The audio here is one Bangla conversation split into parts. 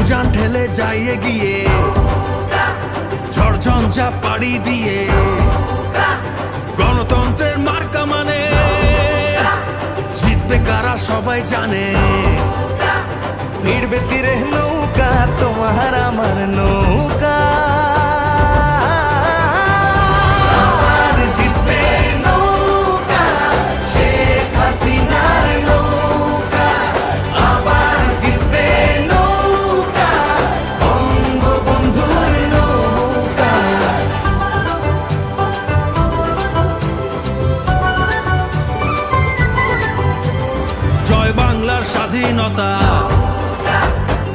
উজান ঠেলে যাই এগিয়ে, ঝড় ঝঞ্ঝা পাড়ি দিয়ে, গণতন্ত্রের মার্কা মানে জিতবে কারা সবাই জানে। ভিড়বে তীরে নৌকা, তোমার আমার নৌকা, আবার জিতবে নৌকা, শেখ হাসিনার নৌকা, আবার জিতবে নৌকা, বঙ্গবন্ধুর নৌকা। জয় বাংলার স্বাধীনতা,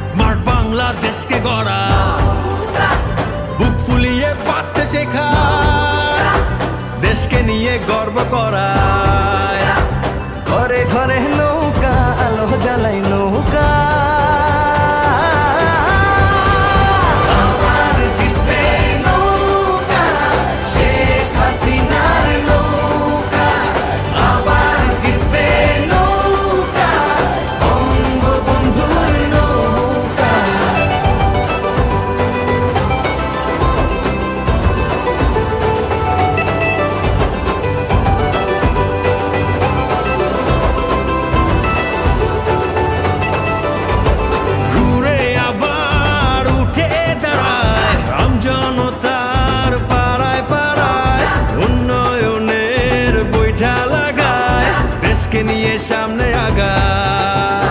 স্মার্ট বাংলাদেশকে গড়া, বুক ফুলিয়ে বাঁচতে শেখা, দেশকে নিয়ে গর্ব করা। ঘরে ঘরে নৌকা, আলো জ্বালাই নৌকা, আবার জিতবে নৌকা, শেখ হাসিনার নৌকা, আবার জিতবে নৌকা, বঙ্গবন্ধুর নৌকা। ঘুরে আবার উঠে দাঁড়ায় আমজনতার পাড়ায় পাড়ায়, উন্নয়নের বৈঠা লাগায়, দেশকে নিয়ে সামনে আগায়।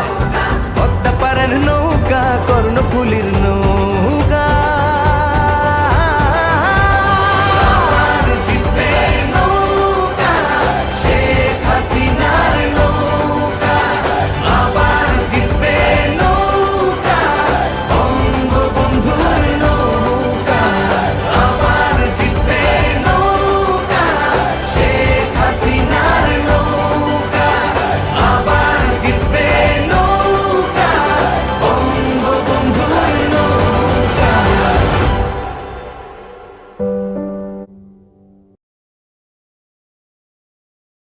পদ্মা পারের নৌকা, কর্ণফুলীর নৌকা,